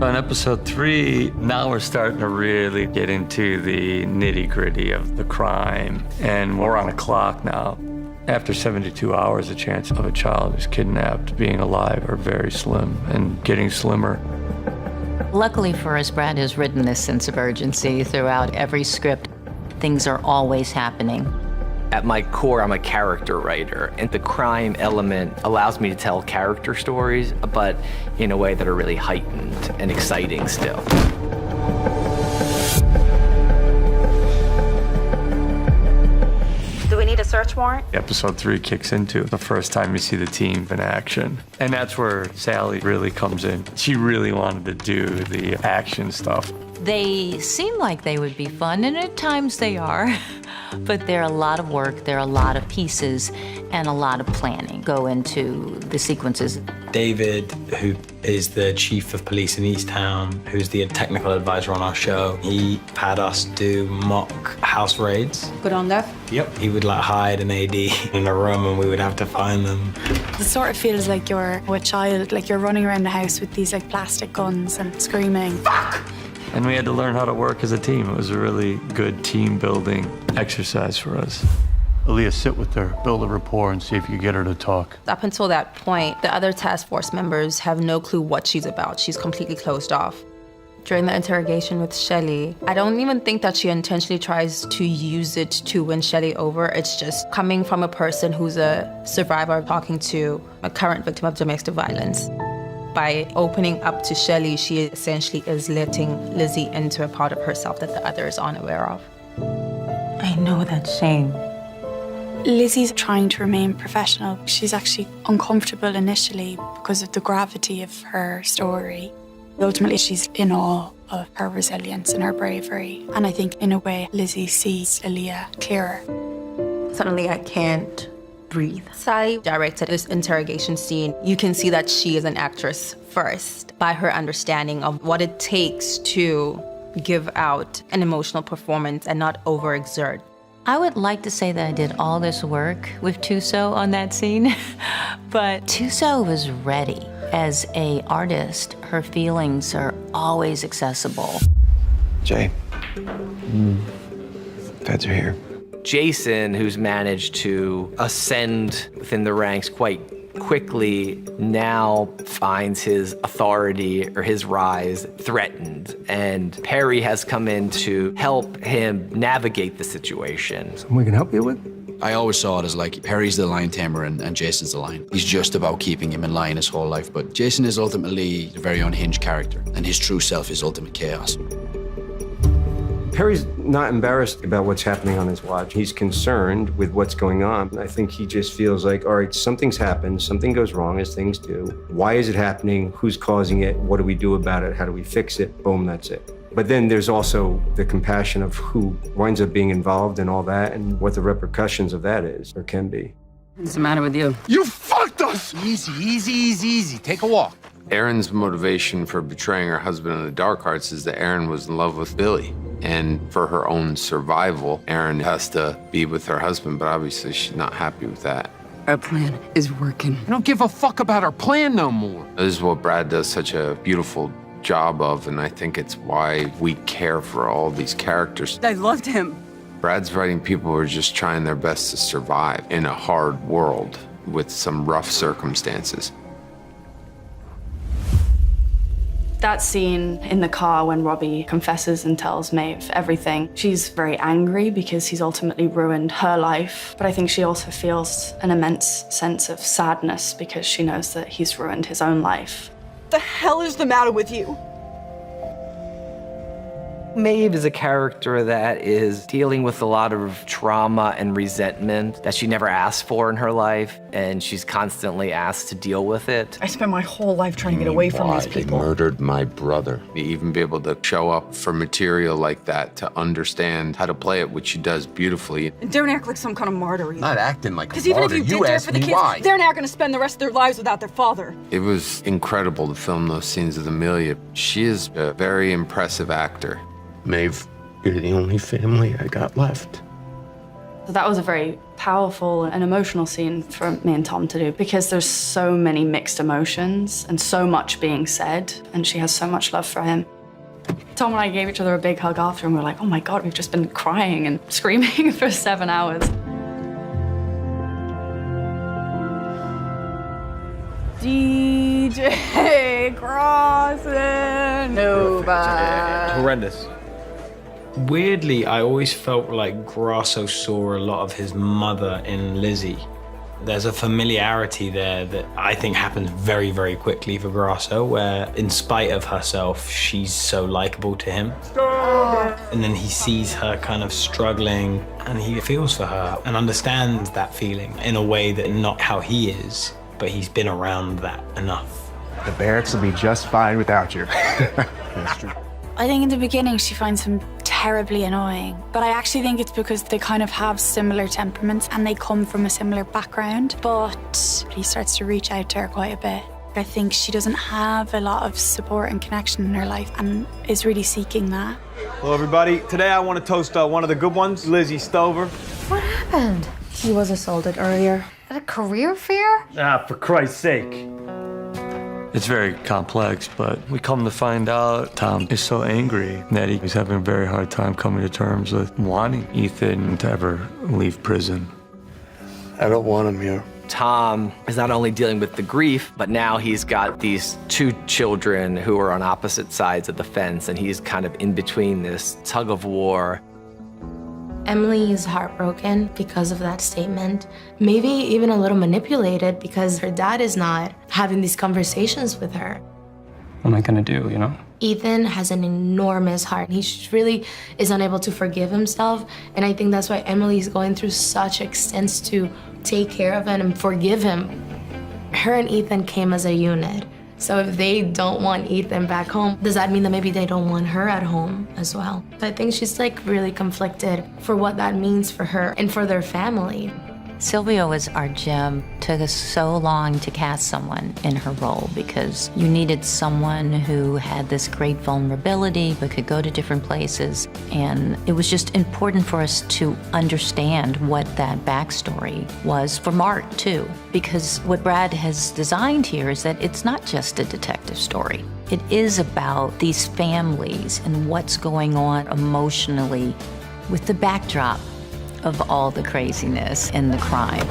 On episode 3, now we're starting to really get into the nitty-gritty of the crime, and we're on a clock now. After 72 hours, the chance of a child who's kidnapped being alive are very slim and getting slimmer. Luckily for us, Brad has written this sense of urgency throughout every script. Things are always happening. At my core, I'm a character writer, and the crime element allows me to tell character stories, but in a way that are really heightened and exciting still. Do we need a search warrant? Episode 3 kicks into the first time you see the team in action. And that's where Sally really comes in. She really wanted to do the action stuff. They seem like they would be fun, and at times they are. But they're a lot of work, there are a lot of pieces, and a lot of planning go into the sequences. David, who is the chief of police in Easttown, who's the technical advisor on our show, he had us do mock house raids. Good on that. Yep. He would hide an AD in a room and we would have to find them. It sort of feels like you're a child, like you're running around the house with these plastic guns and screaming. Fuck! And we had to learn how to work as a team. It was a really good team-building exercise for us. Aaliyah, sit with her, build a rapport, and see if you get her to talk. Up until that point, the other task force members have no clue what she's about. She's completely closed off. During the interrogation with Shelley, I don't even think that she intentionally tries to use it to win Shelley over. It's just coming from a person who's a survivor talking to a current victim of domestic violence. By opening up to Shelley, she essentially is letting Lizzie into a part of herself that the others aren't aware of. I know that shame. Lizzie's trying to remain professional. She's actually uncomfortable initially because of the gravity of her story. Ultimately, she's in awe of her resilience and her bravery. And I think, in a way, Lizzie sees Aaliyah clearer. Suddenly, I can't breathe. Sally directed this interrogation scene. You can see that she is an actress first by her understanding of what it takes to give out an emotional performance and not overexert. I would like to say that I did all this work with Tuso on that scene, but Tuso was ready. As an artist, her feelings are always accessible. Jay, feds are here. Jason, who's managed to ascend within the ranks quite quickly, now finds his authority or his rise threatened. And Perry has come in to help him navigate the situation. Something we can help you with? I always saw it as Perry's the lion tamer and Jason's the lion. He's just about keeping him in line his whole life, but Jason is ultimately a very unhinged character, and his true self is ultimate chaos. Perry's not embarrassed about what's happening on his watch. He's concerned with what's going on. I think he just feels like, all right, something's happened, something goes wrong, as things do. Why is it happening? Who's causing it? What do we do about it? How do we fix it? Boom, that's it. But then there's also the compassion of who winds up being involved in all that and what the repercussions of that is, or can be. What's the matter with you? You fucked us! Easy, easy, easy, easy. Take a walk. Erin's motivation for betraying her husband in the dark arts is that Erin was in love with Billy. And for her own survival, Erin has to be with her husband, but obviously she's not happy with that. Our plan is working. I don't give a fuck about our plan no more. This is what Brad does such a beautiful job of, and I think it's why we care for all these characters. I loved him. Brad's writing people who are just trying their best to survive in a hard world with some rough circumstances. That scene in the car when Robbie confesses and tells Maeve everything, she's very angry because he's ultimately ruined her life. But I think she also feels an immense sense of sadness because she knows that he's ruined his own life. What the hell is the matter with you? Maeve is a character that is dealing with a lot of trauma and resentment that she never asked for in her life, and she's constantly asked to deal with it. I spent my whole life trying to get away from these people. They murdered my brother. To even be able to show up for material like that, to understand how to play it, which she does beautifully. And don't act like some kind of martyr either. Not acting like a Because even if martyr. you did You do it asked for the me kids, why. they're now going to spend the rest of their lives without their father. It was incredible to film those scenes with Amelia. She is a very impressive actor. Maeve, you're the only family I got left. So that was a very powerful and emotional scene for me and Tom to do because there's so many mixed emotions and so much being said, and she has so much love for him. Tom and I gave each other a big hug after, and we're like, oh my God, we've just been crying and screaming for 7 hours. DJ Crossing. Nobody. Horrendous. Weirdly, I always felt like Grasso saw a lot of his mother in Lizzie. There's a familiarity there that I think happens very, very quickly for Grasso, where in spite of herself, she's so likable to him. And then he sees her kind of struggling, and he feels for her and understands that feeling in a way that not how he is, but he's been around that enough. The barracks will be just fine without you. I think in the beginning she finds him terribly annoying, but I actually think it's because they kind of have similar temperaments and they come from a similar background, but he starts to reach out to her quite a bit. I think she doesn't have a lot of support and connection in her life and is really seeking that. Hello, everybody. Today I want to toast one of the good ones, Lizzie Stover. What happened? He was assaulted earlier. At a career fair? Ah, for Christ's sake. It's very complex, but we come to find out Tom is so angry that he's having a very hard time coming to terms with wanting Ethan to ever leave prison. I don't want him here. Tom is not only dealing with the grief, but now he's got these two children who are on opposite sides of the fence, and he's kind of in between this tug of war. Emily is heartbroken because of that statement. Maybe even a little manipulated because her dad is not having these conversations with her. What am I gonna do, you know? Ethan has an enormous heart. He really is unable to forgive himself. And I think that's why Emily is going through such extents to take care of him and forgive him. Her and Ethan came as a unit. So if they don't want Ethan back home, does that mean that maybe they don't want her at home as well? So I think she's like really conflicted for what that means for her and for their family. Silvio as our Jim took us so long to cast someone in her role because you needed someone who had this great vulnerability but could go to different places. And it was just important for us to understand what that backstory was for Mark too. Because what Brad has designed here is that it's not just a detective story. It is about these families and what's going on emotionally with the backdrop of all the craziness and the crime.